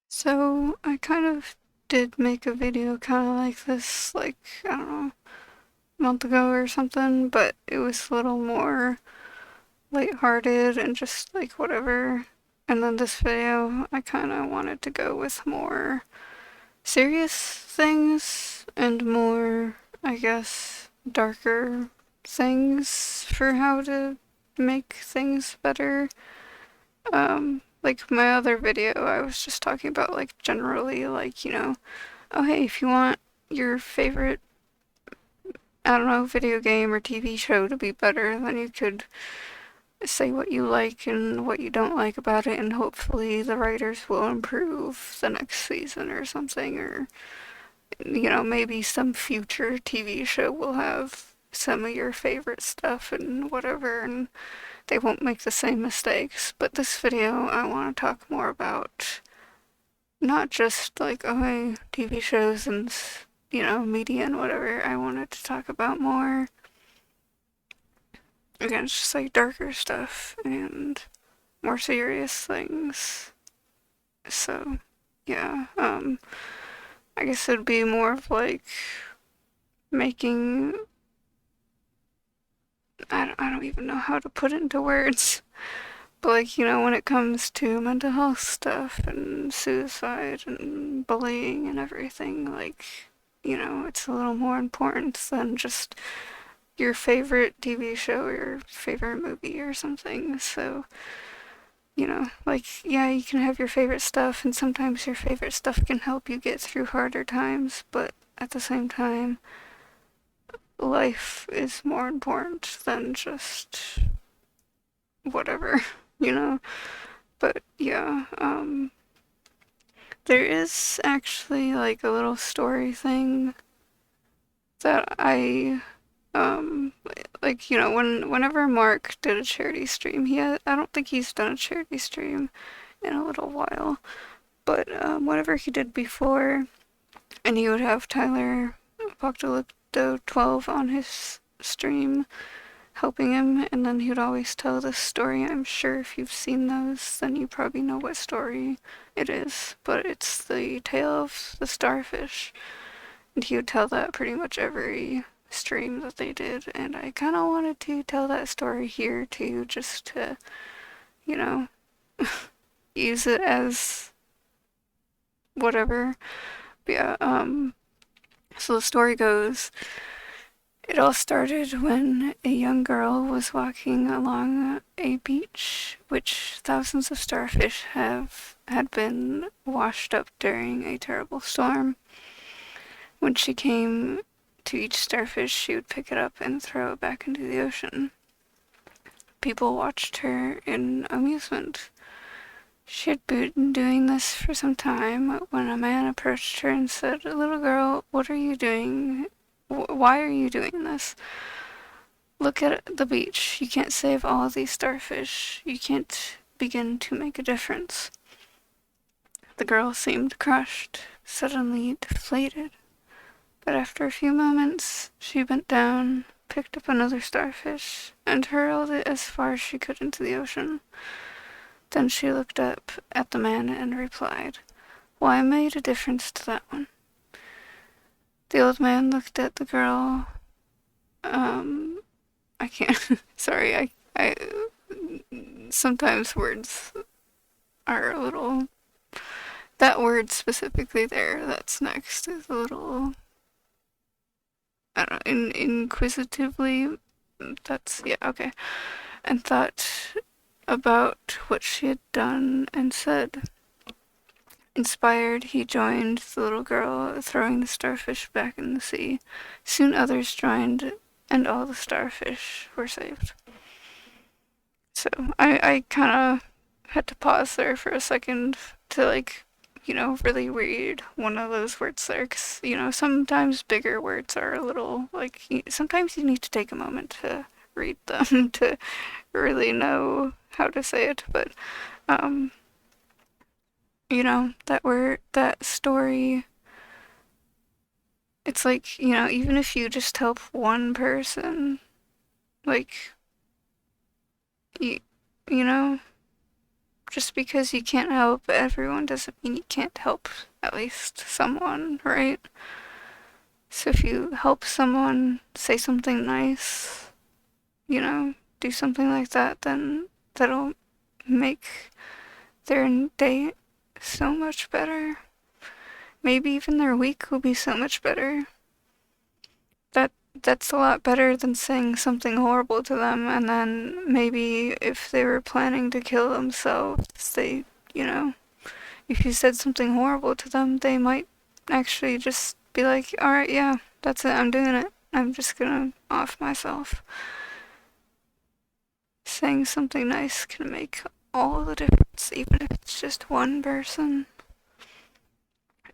So I kind of did make a video kind of like this, like, I don't know, a month ago or something, but it was a little more lighthearted and just like whatever. And then this video, I kind of wanted to go with more serious things and more, I guess, darker things for how to make things better. Like my other video, I was just talking about like generally, like, oh hey, if you want your favorite, I don't know, video game or TV show to be better, then you could say what you like and what you don't like about it, and hopefully the writers will improve the next season or something, or, maybe some future TV show will have some of your favorite stuff and whatever, and they won't make the same mistakes. But this video, I want to talk more about not just like, oh, hey, TV shows and, media and whatever. I wanted to talk about more, again, it's just like darker stuff and more serious things. So, yeah, I guess it'd be more of like making, I don't even know how to put it into words. But like, when it comes to mental health stuff and suicide and bullying and everything, like, it's a little more important than just your favorite TV show or your favorite movie or something. So, like, yeah, you can have your favorite stuff, and sometimes your favorite stuff can help you get through harder times, but at the same time, life is more important than just whatever, you know? But yeah, there is actually like a little story thing that um, whenever Mark did a charity stream, I don't think he's done a charity stream in a little while, but whenever he did before, and he would have Tyler Apocalypto 12 on his stream helping him, and then he would always tell this story. I'm sure if you've seen those, then you probably know what story it is, but it's the tale of the starfish, and he would tell that pretty much every stream that they did, and I kind of wanted to tell that story here too, just to, you know, use it as whatever. But yeah, so the story goes, it all started when a young girl was walking along a beach which thousands of starfish have had been washed up during a terrible storm. When she came to each starfish, she would pick it up and throw it back into the ocean. People watched her in amusement. She had been doing this for some time when a man approached her and said, "Little girl, what are you doing? Why are you doing this? Look at the beach. You can't save all of these starfish. You can't begin to make a difference." The girl seemed crushed, suddenly deflated. But after a few moments, she bent down, picked up another starfish, and hurled it as far as she could into the ocean. Then she looked up at the man and replied, "Well, I made a difference to that one." The old man looked at the girl. I can't. Sorry, I. Sometimes words are a little. That word specifically there, that's next, is a little. I don't know, inquisitively. That's. Yeah, okay. And thought about what she had done and said. Inspired, he joined the little girl, throwing the starfish back in the sea. Soon others joined, and all the starfish were saved. So I kind of had to pause there for a second to, like, really read one of those words there, because, sometimes bigger words are a little, like, sometimes you need to take a moment to read them to really know how to say it, but, um, that story, it's like, even if you just help one person, like, you, you know, just because you can't help everyone doesn't mean you can't help at least someone, right? So if you help someone, say something nice, you know, do something like that, then that'll make their day so much better. Maybe even their week will be so much better. That that's a lot better than saying something horrible to them, and then maybe if they were planning to kill themselves, you know, if you said something horrible to them, they might actually just be like, alright, yeah, that's it, I'm doing it. I'm just gonna off myself. Saying something nice can make all the difference, even if it's just one person.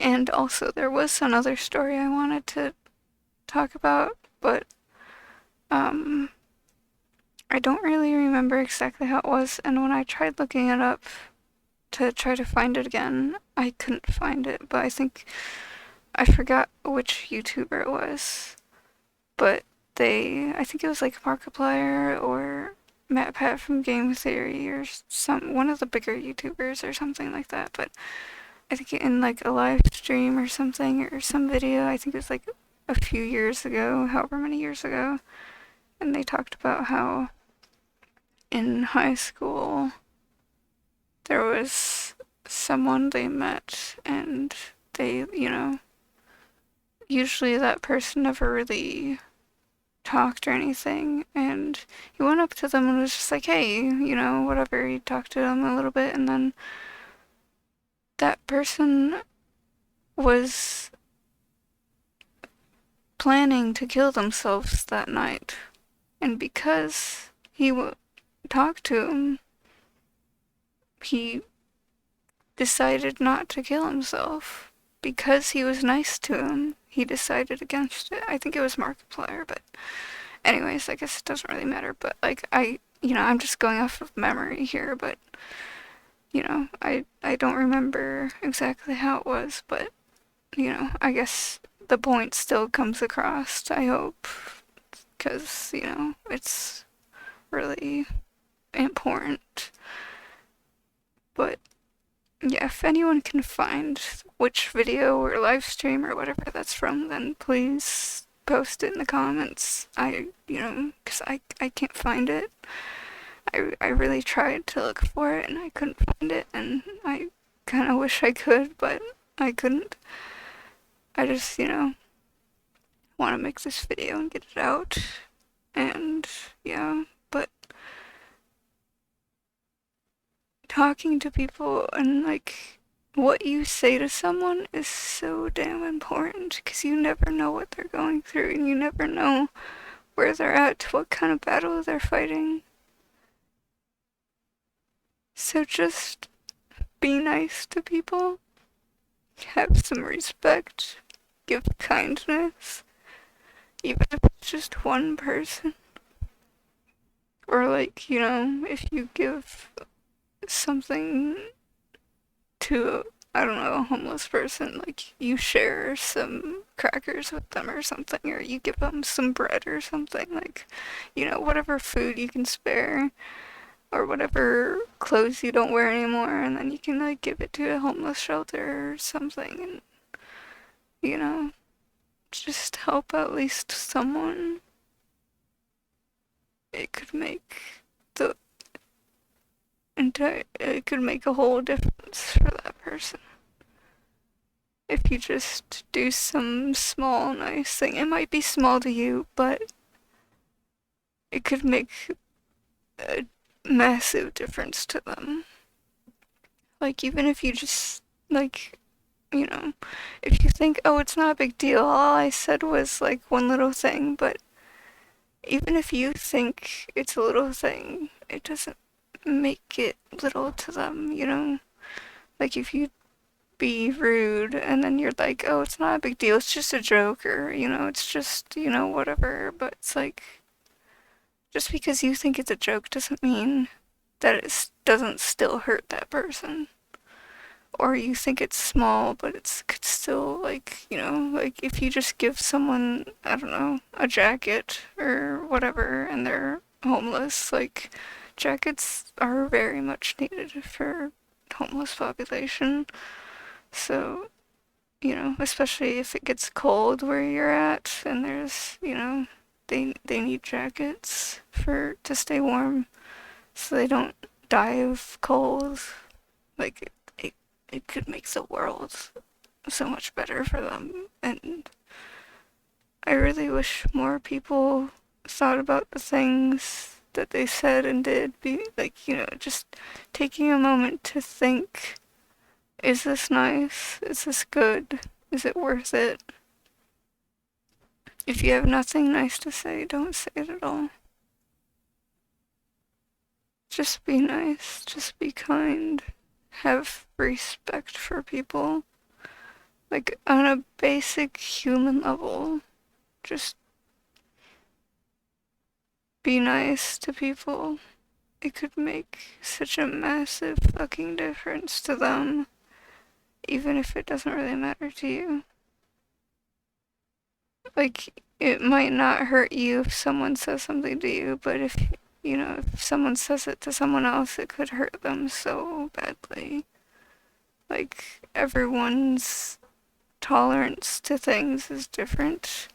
And also, there was another story I wanted to talk about, but um, I don't really remember exactly how it was, and when I tried looking it up to try to find it again, I couldn't find it, but I think I forgot which YouTuber it was, but I think it was like Markiplier or MatPat from Game Theory or one of the bigger YouTubers or something like that, but I think in like a live stream or something or some video, I think it was like a few years ago, however many years ago, and they talked about how in high school there was someone they met and they, usually that person never really talked or anything, and he went up to them and was just like, hey, whatever. He talked to them a little bit, and then that person was planning to kill themselves that night. And because he talked to him, he decided not to kill himself. Because he was nice to him, he decided against it. I think it was Markiplier, but anyways, I guess it doesn't really matter. But like, I'm just going off of memory here, but I don't remember exactly how it was, but I guess the point still comes across, I hope, because it's really important. But yeah, if anyone can find which video or live stream or whatever that's from, then please post it in the comments. Because I can't find it. I really tried to look for it and I couldn't find it, and I kind of wish I could, but I couldn't. I just, want to make this video and get it out. And yeah, but talking to people and like what you say to someone is so damn important because you never know what they're going through and you never know where they're at, what kind of battle they're fighting. So just be nice to people, have some respect, give kindness, even if it's just one person. Or like, if you give something to, I don't know, a homeless person, like you share some crackers with them or something, or you give them some bread or something, like, whatever food you can spare, or whatever clothes you don't wear anymore, and then you can like give it to a homeless shelter or something, and just help at least someone. It could make the it could make a whole difference for that person. If you just do some small nice thing, it might be small to you, but it could make a massive difference to them. Like, even if you just, like, if you think, oh, it's not a big deal, all I said was like one little thing, but even if you think it's a little thing, it doesn't make it little to them. Like, if you be rude and then you're like, oh, it's not a big deal, it's just a joke, or, it's just, whatever, but it's like, just because you think it's a joke doesn't mean that it doesn't still hurt that person. Or you think it's small, but it could still, like, like if you just give someone, I don't know, a jacket or whatever, and they're homeless, like, jackets are very much needed for homeless population. So, especially if it gets cold where you're at and there's, they need jackets for to stay warm so they don't die of cold. Like it could make the world so much better for them. And I really wish more people thought about the things that they said and did. Be like, just taking a moment to think, is this nice? Is this good? Is it worth it? If you have nothing nice to say, don't say it at all. Just be nice. Just be kind. Have respect for people. Like, on a basic human level. Just be nice to people. It could make such a massive fucking difference to them, even if it doesn't really matter to you. Like, it might not hurt you if someone says something to you, but if someone says it to someone else, it could hurt them so badly. Like, everyone's tolerance to things is different.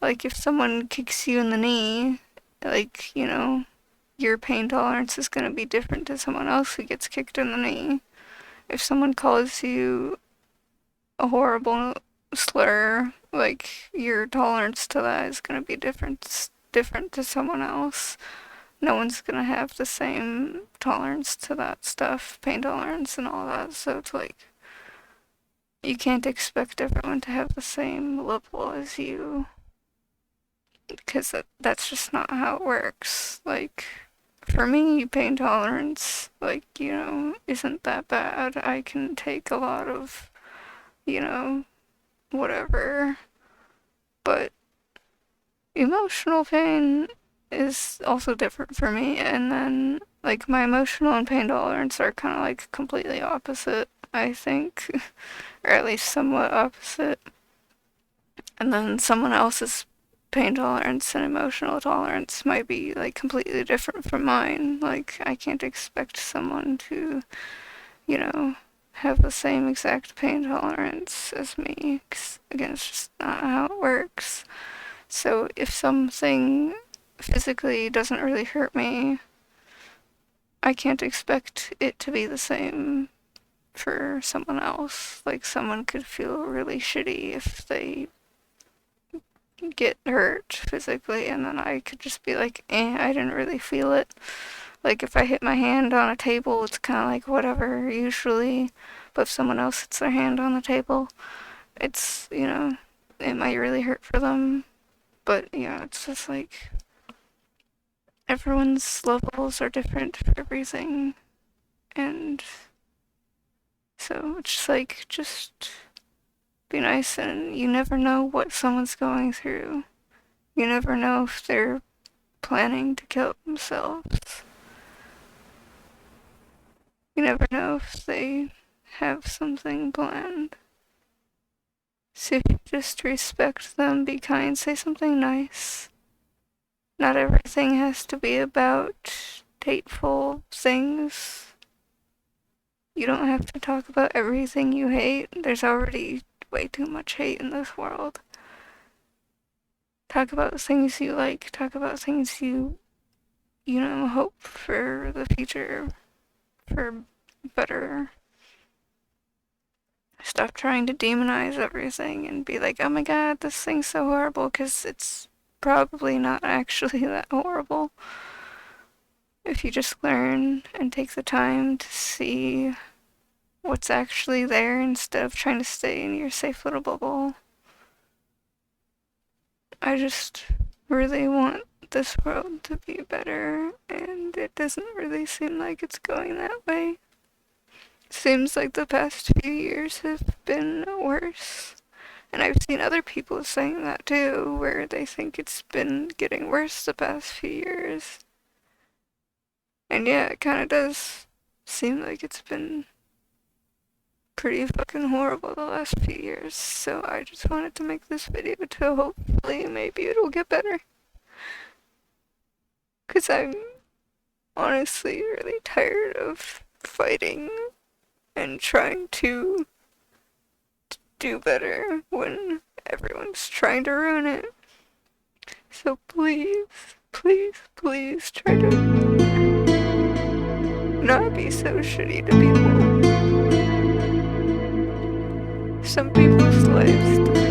Like, if someone kicks you in the knee, like, your pain tolerance is gonna be different to someone else who gets kicked in the knee. If someone calls you a horrible slur, like, your tolerance to that is gonna be different to someone else. No one's gonna have the same tolerance to that stuff, pain tolerance and all that, so it's like, you can't expect everyone to have the same level as you, because that's just not how it works. Like, for me, pain tolerance, like, isn't that bad. I can take a lot of, whatever. But emotional pain is also different for me, and then, like, my emotional and pain tolerance are kind of, like, completely opposite, I think. Or at least somewhat opposite. And then someone else's pain tolerance and emotional tolerance might be like completely different from mine. Like, I can't expect someone to, you know, have the same exact pain tolerance as me. 'Cause, again, it's just not how it works. So if something physically doesn't really hurt me, I can't expect it to be the same for someone else. Like, someone could feel really shitty if they get hurt physically, and then I could just be like, I didn't really feel it. Like, if I hit my hand on a table, it's kind of like whatever, usually. But if someone else hits their hand on the table, it's, it might really hurt for them. But, yeah, it's just like, everyone's levels are different for everything. And so it's just like, just be nice, and you never know what someone's going through. You never know if they're planning to kill themselves. You never know if they have something planned. So if you just respect them, be kind, say something nice. Not everything has to be about hateful things. You don't have to talk about everything you hate. There's already way too much hate in this world. Talk about things you like. Talk about things you hope for the future, for better. Stop trying to demonize everything and be like, oh my god, this thing's so horrible, because it's probably not actually that horrible. If you just learn and take the time to see what's actually there instead of trying to stay in your safe little bubble. I just really want this world to be better, and it doesn't really seem like it's going that way. Seems like the past few years have been worse. And I've seen other people saying that too, where they think it's been getting worse the past few years. And yeah, it kinda does seem like it's been pretty fucking horrible the last few years. So I just wanted to make this video to hopefully maybe it'll get better. 'Cause I'm honestly really tired of fighting and trying to do better when everyone's trying to ruin it. So please, please, please try to not be so shitty to people. Some people's lives